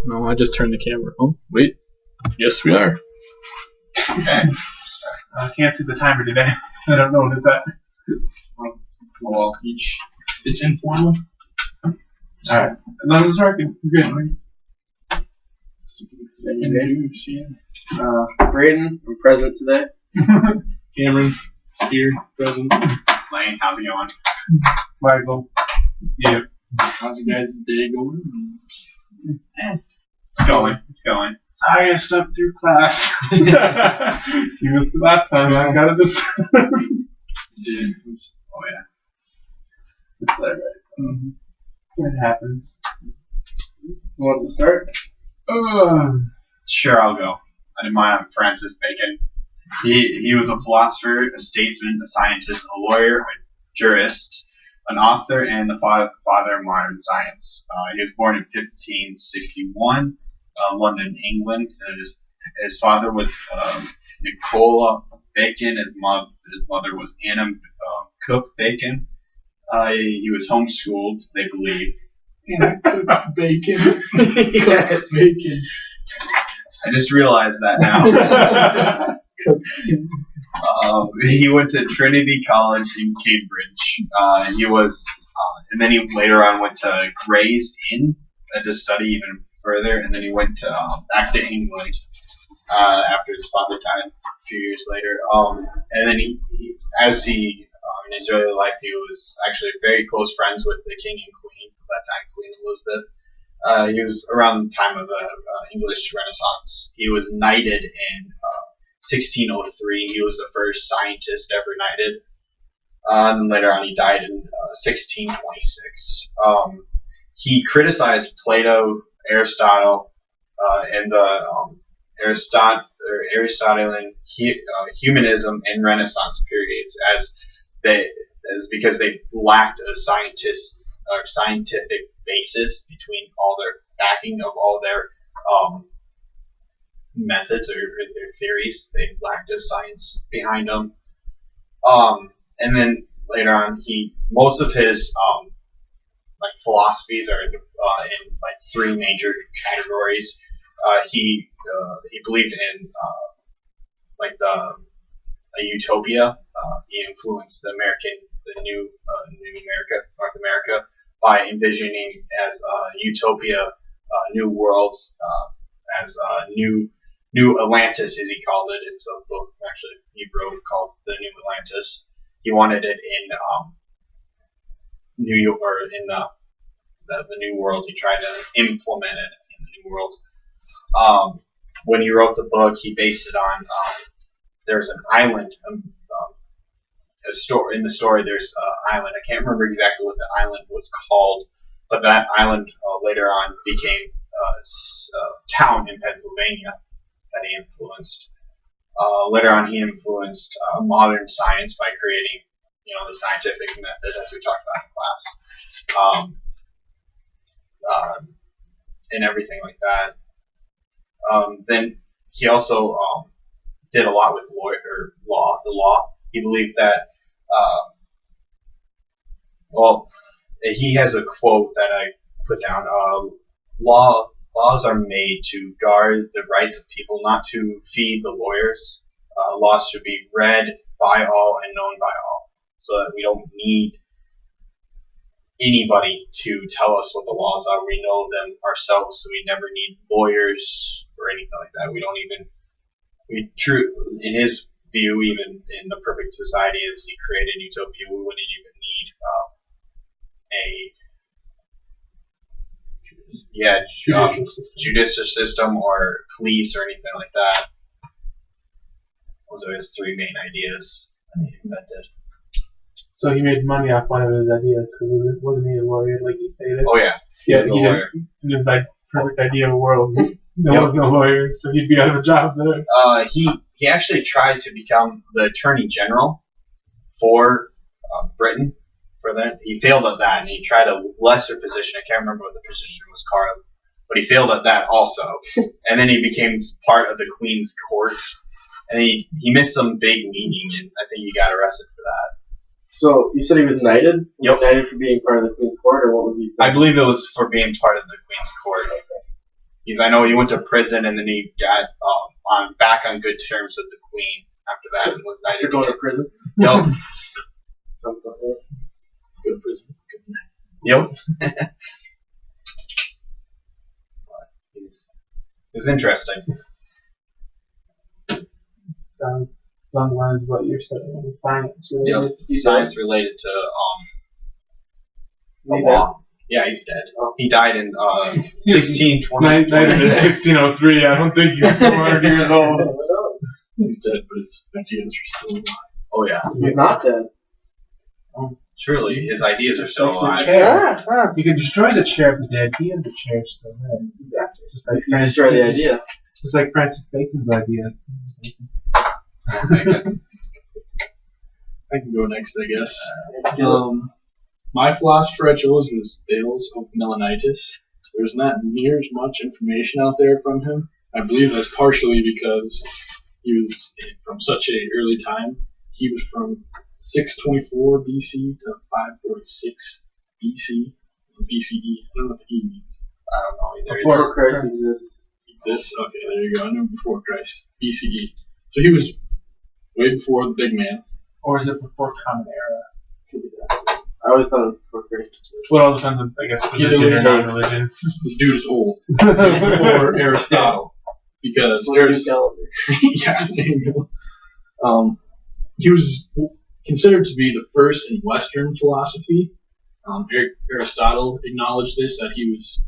No, I just turned the camera. Oh, wait. Yes, we are. Okay. I can't see the timer today. I don't know what it's at. Well, it's informal. Alright. As long as it's working, we're good, right? Braden, I'm present today. Cameron, here, present. Lane, how's it going? Michael. Yep. How's your guys' day going? It's going. Sorry I slept through class. You missed it last time. I got it this time. Oh yeah. It's alright. It happens. Who wants to start? Sure, I'll go. I didn't mind. I'm Francis Bacon. He was a philosopher, a statesman, a scientist, a lawyer, a jurist, an author, and the father of modern science. He was born in 1561, London, England. His father was Nicola Bacon. His mother was Anna Cook Bacon. He was homeschooled, they believe. Bacon. Yes. Bacon. I just realized that now. He went to Trinity College in Cambridge. And then he later on went to Gray's Inn to study even further, and then he went back to England after his father died a few years later. And then in his early life, he was actually very close friends with the king and queen of that time, Queen Elizabeth. He was around the time of the English Renaissance. He was knighted in 1603. He was the first scientist ever knighted. And then later on, he died in 1626. He criticized Plato, Aristotle, and the Aristotelian humanism and Renaissance periods because they lacked a scientific basis between all their backing of all their methods or their theories. They lacked a science behind them. And then later on, most of his philosophies are in three major categories. He believed in a utopia. He influenced the new America, North America, by envisioning as utopia, new worlds, as new Atlantis, as he called it. It's a book actually he wrote called The New Atlantis. He wanted it in New York, or in the New World. He tried to implement it in the New World. When he wrote the book, he based it on there's an island. In the story, there's an island. I can't remember exactly what the island was called, but that island later on became a town in Pennsylvania that he influenced. Later on, he influenced modern science by creating, the scientific method, as we talked about in class, and everything like that. Then he also did a lot with the law. He believed that, he has a quote that I put down. Laws are made to guard the rights of people, not to feed the lawyers. Laws should be read by all and known by all, so that we don't need anybody to tell us what the laws are. We know them ourselves, so we never need lawyers or anything like that. In his view, even in the perfect society as he created utopia, we wouldn't even need judicial system or police or anything like that. Those are his three main ideas that he invented. So he made money off one of his ideas, because wasn't he a lawyer, like you stated? Oh yeah, Yeah, he did. It was like perfect idea of a world. There was no lawyers, so he'd be out of a job there. He actually tried to become the Attorney General for Britain. For that, he failed at that, and he tried a lesser position. I can't remember what the position was called, but he failed at that also. And then he became part of the Queen's Court, and he missed some big meeting, and I think he got arrested for that. So you said he was knighted? Yep. Knighted for being part of the Queen's Court, or what was he? I believe it was for being part of the Queen's Court. I know he went to prison and then he got back on good terms with the Queen after that and was knighted. You're going to prison? Yep. Something like that. Go to prison. Yep. It's interesting. Sounds along the lines of what you're studying, science related. Yep. Science related to the He's law. Yeah, he's dead. Oh. He died in 1620. Knighted in 1603. I don't think he's 400 years old. He's dead, but his ideas are still alive. Oh yeah. He's not dead. Surely his ideas are still alive. You can destroy the chair of the dead. He and the chair is still there. Exactly. Just like You destroy the idea. Just like Francis Bacon's idea. I can go next, I guess. My philosopher I chose was Thales of Melanitis. There's not near as much information out there from him. I believe that's partially because he was from such an early time. He was from 624 BC to 546 BC. BCE. I don't know what the E means. I don't know either. Before Christ exists. Exists? Okay, there you go. I knew before Christ. BCE. So he was way before the big man. Or is it before Common Era? Could be that. I always thought it was before Christ. Well, it all depends on, I guess, Either religion or way, non-religion. This dude is old. Before Aristotle. Because Aristotle. Yeah, there you go. He was considered to be the first in Western philosophy. Aristotle acknowledged this, that he was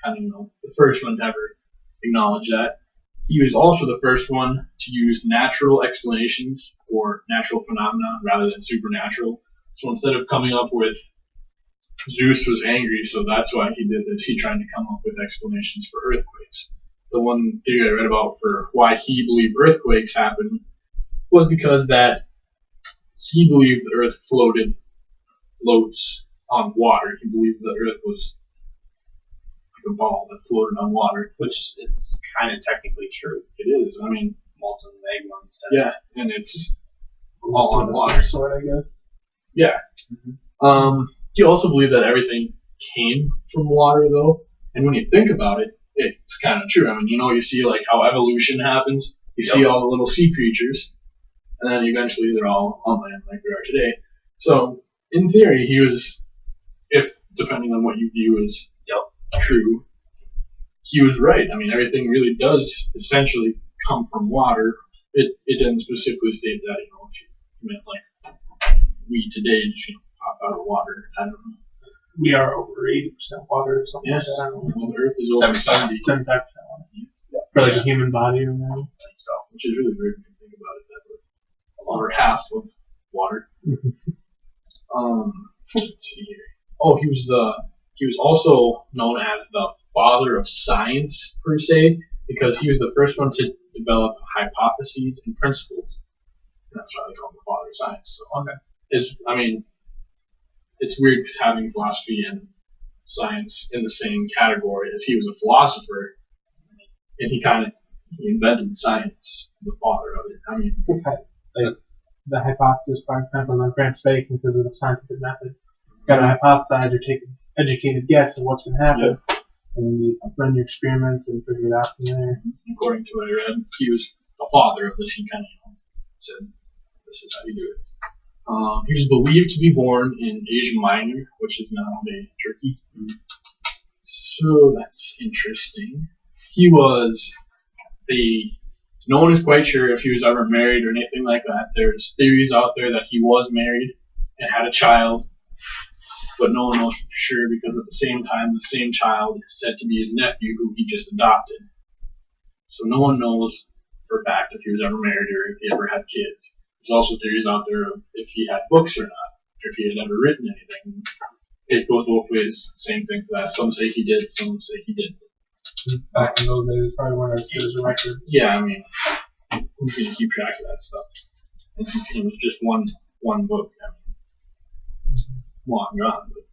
kind of, the first one to ever acknowledge that. He was also the first one to use natural explanations for natural phenomena rather than supernatural. So instead of coming up with Zeus was angry, so that's why he did this, he tried to come up with explanations for earthquakes. The one theory I read about for why he believed earthquakes happened was because that he believed the earth floats on water. He believed the earth was like a ball that floated on water, which It's kind of technically true. it is. I mean, Molten magma instead. yeah, and it's all on water. Some sort, I guess. Yeah. He also believed that everything came from water, though. And when you think about it, it's kind of true. I mean, you see like how evolution happens. You see all the little sea creatures, and then eventually they're all on land like we are today. So, in theory, he was, if depending on what you view as true, he was right. I mean, everything really does essentially come from water. It didn't specifically state that, if you meant like we today just pop out of water. I don't know. We are over 80% water or something like that. I don't know. Well, the Earth is over 70. 75% for like a human body or whatever. So, which is really weird when you think about it. That we're over half of water. Let's see here. Oh, he was also known as the father of science per se, because he was the first one to develop hypotheses and principles. And that's why they call him the father of science. So, it's weird having philosophy and science in the same category, as he was a philosopher, and he invented science, the father of it. The hypothesis, for example, on Francis Bacon, because of the scientific method, got to hypothesize or take an educated guess of what's going to happen, and then you run your experiments and figure it out from there. According to what I read, he was the father of this. He kind of said, "This is how you do it." He was believed to be born in Asia Minor, which is now Turkey. So that's interesting. He was no one is quite sure if he was ever married or anything like that. There's theories out there that he was married and had a child, but no one knows for sure, because at the same time, the same child is said to be his nephew, who he just adopted. So no one knows for a fact if he was ever married or if he ever had kids. There's also theories out there of if he had books or not, or if he had ever written anything. It goes both ways, same thing for that. Some say he did, some say he didn't. Back in those days, probably weren't as good as records. Yeah, I mean, who's going to keep track of that stuff? And it was just one book. I mean, it's long gone. But,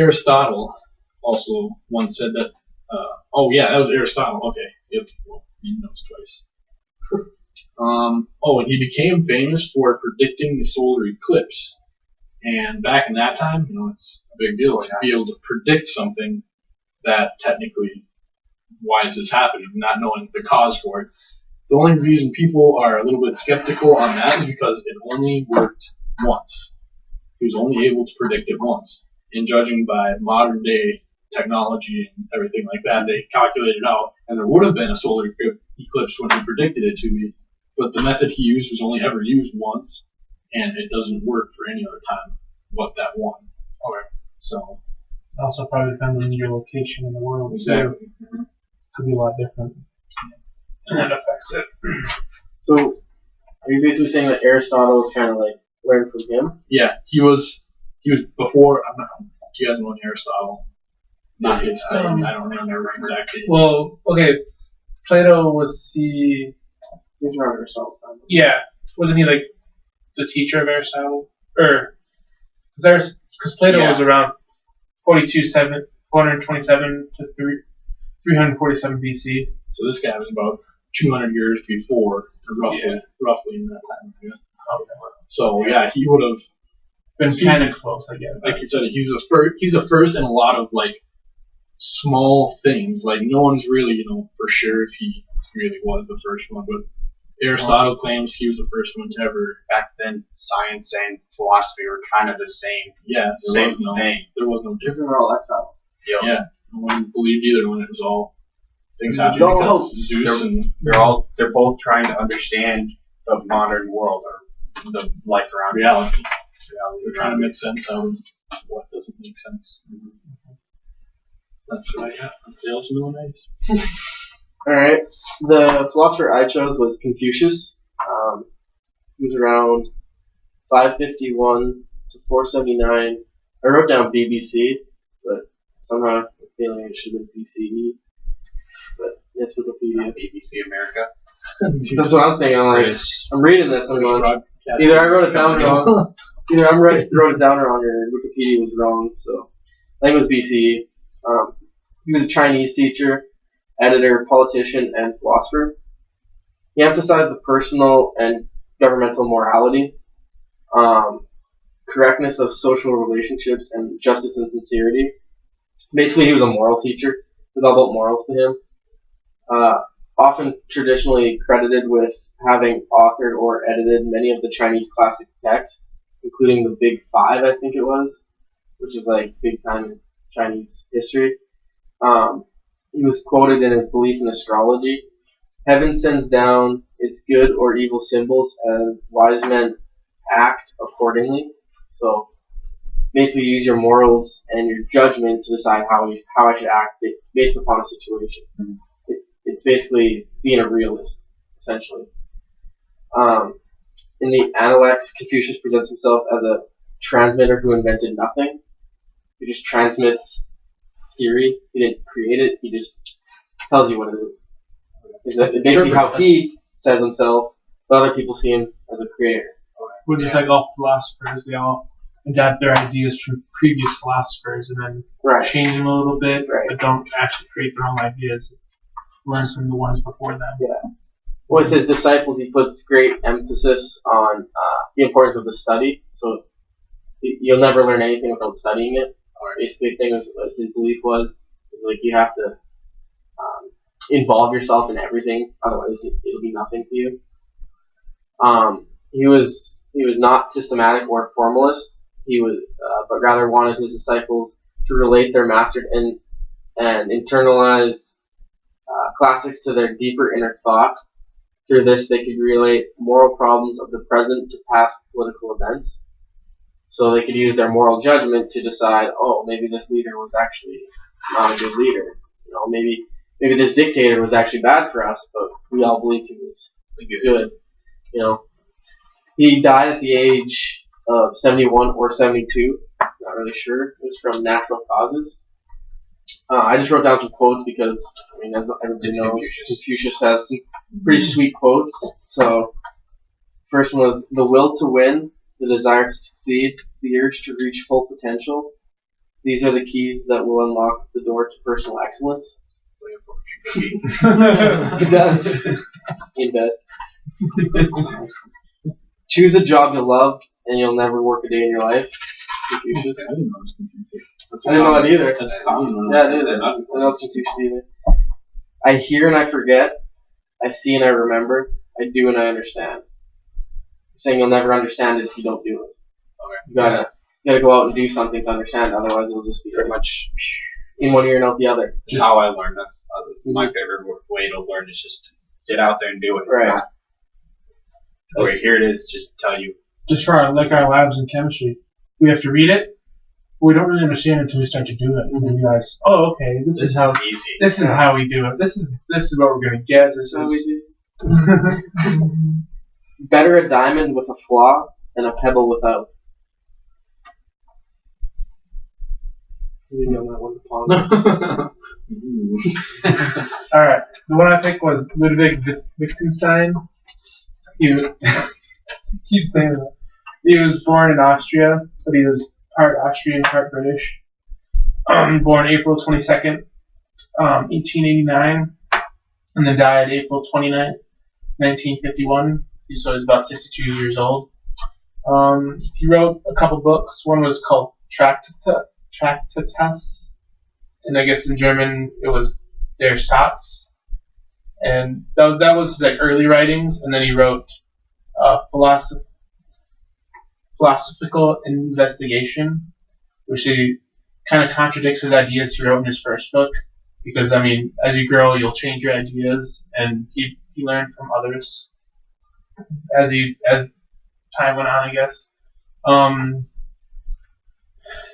Aristotle also once said that, that was Aristotle. Okay, yep, well, he knows twice. And he became famous for predicting the solar eclipse. And back in that time, it's a big deal to be able to predict something that technically why is this happening, not knowing the cause for it. The only reason people are a little bit skeptical on that is because it only worked once. He was only able to predict it once. And judging by modern day technology and everything like that, they calculated out, and there would have been a solar eclipse when he predicted it to be, but the method he used was only ever used once, and it doesn't work for any other time but that one. Okay. So It also probably depends on your location in the world. exactly. Too. Could be a lot different. And that affects it. So, are you basically saying that Aristotle was kind of like learned from him? Yeah, he was before. I'm not. Do you guys know Aristotle? Not his thing. I don't remember exactly. Well, okay. Plato was He was around Aristotle's time. Yeah. Wasn't he like the teacher of Aristotle? Because Plato was around 427 to 347 BC. So this guy was about 200 years before, or roughly in that time period. Okay. So yeah, he would have Been kind of close, I guess. like you said, he's the first in a lot of like small things. Like no one's really for sure if he really was the first one, but Aristotle claims he was the first one to ever. Back then, science and philosophy were kind of the same. Yeah, Same thing. There was no They difference. were all exiled. Yep. Yeah, no one believed either one. It was all things happening No. because Zeus and They're both trying to understand the modern world or the life around reality. They're trying to make sense out of what doesn't make sense. That's what I got on Tales from the Nights. Alright, the philosopher I chose was Confucius. He was around 551 to 479. I wrote down BBC, but somehow I'm feeling it should have been BCE. But it's Wikipedia. BBC America. That's what I'm thinking. I'm like, I'm reading this and I'm going, either I wrote it down wrong, either I wrote it down wrong or Wikipedia was wrong. So I think it was BCE. He was a Chinese teacher, editor, politician, and philosopher. He emphasized the personal and governmental morality, correctness of social relationships, and justice and sincerity. Basically, he was a moral teacher. It was all about morals to him. Often traditionally credited with having authored or edited many of the Chinese classic texts, including the Big Five, I think it was, which is like big time in Chinese history. He was quoted in his belief in astrology. Heaven sends down its good or evil symbols, and wise men act accordingly. So basically use your morals and your judgment to decide how I should act based upon a situation. It's basically being a realist, essentially. In the Analects, Confucius presents himself as a transmitter who invented nothing. He just transmits theory. He didn't create it. He just tells you what it is. It's basically how he says himself, but other people see him as a creator. Which is like all philosophers, they all adapt their ideas from previous philosophers and then change them a little bit, but don't actually create their own ideas. Learn from the ones before them. Yeah. With his disciples, he puts great emphasis on the importance of the study. So you'll never learn anything without studying it. Basically, the thing was, his belief was like you have to involve yourself in everything, otherwise it'll be nothing to you. He was not systematic or formalist. He was, but rather wanted his disciples to relate their mastered and internalized classics to their deeper inner thought. Through this, they could relate moral problems of the present to past political events. So they could use their moral judgment to decide, oh, maybe this leader was actually not a good leader. Maybe this dictator was actually bad for us, but we all believed he was good. He died at the age of 71 or 72. Not really sure. It was from natural causes. I just wrote down some quotes because, as everybody knows, Confucius has some pretty sweet quotes. So, first one was, the will to win, the desire to succeed, the urge to reach full potential. These are the keys that will unlock the door to personal excellence. It does. In bed. Choose a job you love, and you'll never work a day in your life. Confucius. I didn't know it was Confucius. I didn't know that either. That's common. Yeah, it is. I don't know it's Confucius either. I hear and I forget. I see and I remember. I do and I understand. Saying you'll never understand it if you don't do it. You gotta go out and do something to understand. Otherwise, it'll just be pretty much in one ear and out the other. That's how I learned. That's my favorite way to learn is just get out there and do it. Right. Okay, here it is. Just tell you. Just for our labs in chemistry, we have to read it. We don't really understand it until we start to do it, and then realize, oh, okay, this is how easy. This is how we do it. This is what we're gonna get. This is how we do. Better a diamond with a flaw than a pebble without. Maybe on that one to pause. All right, the one I picked was Ludwig Wittgenstein. He keep saying that. He was born in Austria, but he was part Austrian, part British. Born April 22nd, 1889, and then died April 29th, 1951. So he's about 62 years old. He wrote a couple books. One was called Tractatus, and I guess in German it was Der Satz. And that was his early writings, and then he wrote Philosophical Investigation, which he kind of contradicts his ideas he wrote in his first book, because as you grow, you'll change your ideas, and he learned from others as time went on, I guess.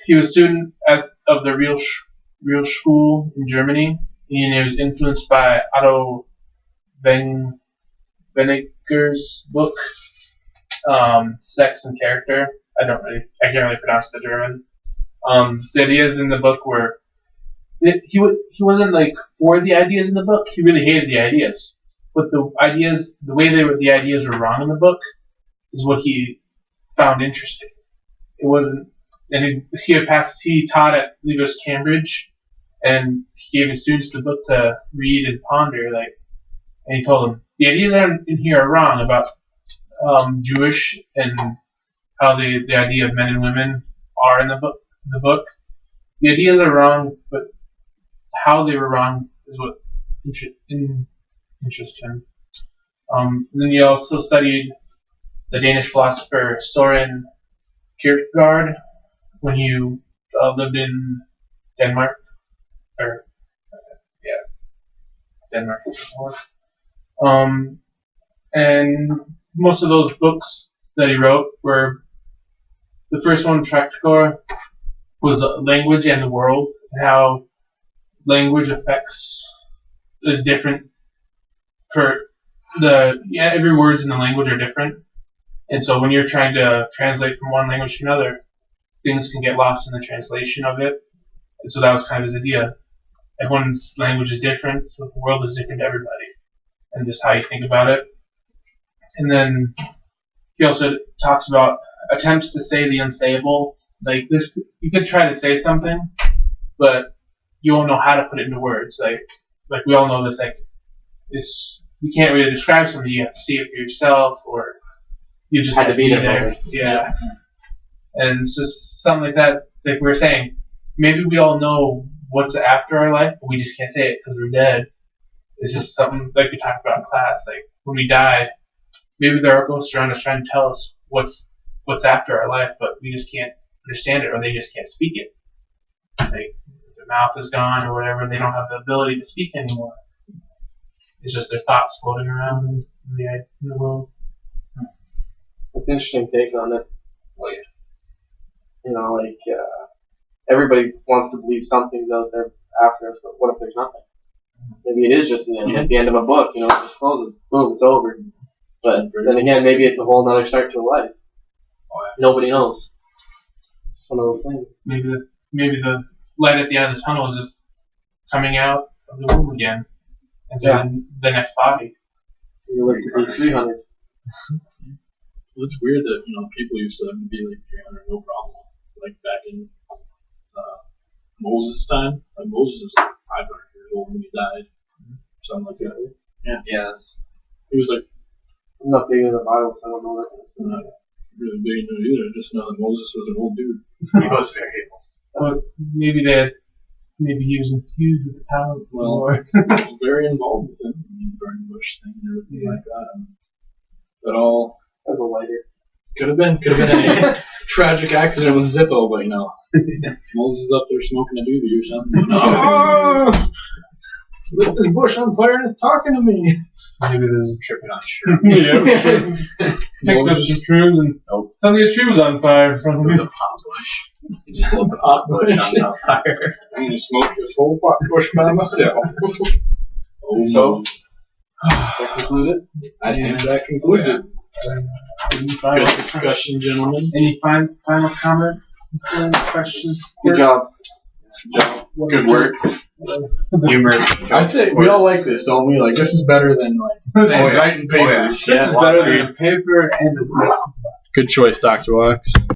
He was a student of the Real School in Germany, and he was influenced by Otto Weniger's book, Sex and Character. I can't really pronounce the German. The ideas in the book were, he wasn't for the ideas in the book. He really hated the ideas, but the way the ideas were wrong in the book is what he found interesting. It wasn't, and he taught at Cambridge, and he gave his students the book to read and ponder, and he told them the ideas in here are wrong about Jewish and how the idea of men and women are in the book. The ideas are wrong, but how they were wrong is what interests him. And then he also studied the Danish philosopher Soren Kierkegaard when he lived in Denmark. Denmark. And most of those books that he wrote were, the first one, Tractatus, was language and the world, and how language is different every words in the language are different, and so when you're trying to translate from one language to another, things can get lost in the translation of it. And so that was kind of his idea. Everyone's language is different, so the world is different to everybody, and just how you think about it. And then he also talks about attempts to say the unsayable. You could try to say something, but you won't know how to put it into words. Like we all know this. You can't really describe something. You have to see it for yourself, or you just have to be there. Yeah. And it's just something like that. It's like we were saying, maybe we all know what's after our life, but we just can't say it because we're dead. It's just something like we talked about in class. Like when we die, maybe there are ghosts around us trying to tell us what's after our life, but we just can't understand it, or they just can't speak it. Their mouth is gone or whatever, they don't have the ability to speak anymore. It's just their thoughts floating around in the world. That's an interesting take on it. Oh yeah. Everybody wants to believe something's out there after us, but what if there's nothing? Maybe it is just at the end of a book, it just closes, boom, it's over. But then again, maybe it's a whole nother start to a life. Nobody knows. It's one of those things. Maybe the light at the end of the tunnel is just coming out of the womb again, and then the next body. You live to be 300. It's weird that people used to be 300 no problem. Like back in Moses' time, Moses was 500 years old when he died, something like that. Yeah. Yes. He was I'm not big into the Bible, so I don't know that. I'm not really big into it either. I just know that Moses was an old dude. He was very old. But maybe they maybe using fuse with the power. Well, Or very involved with it. I mean, the burning bush thing and everything Yeah. like that. That all As a lighter. could have been a tragic accident with Zippo, but Moses is up there smoking a doobie or something. Oh! Lit this bush on fire and it's talking to me. maybe there's Tripping on sure. yeah. Picked up some shrooms and some of your shoes on fire in front of It was me. a pot bush. Just a pot bush. on fire. I'm gonna smoke this whole pot bush by myself. Oh, So, Moses. that conclude it? I think that concludes it. Good discussion, gentlemen. Any final comments, concerns, questions? Good job. Good work. Humor. I'd say we all like this, don't we? Like, this is better than writing papers. This is better than the paper and the Good choice, Dr. Wachs.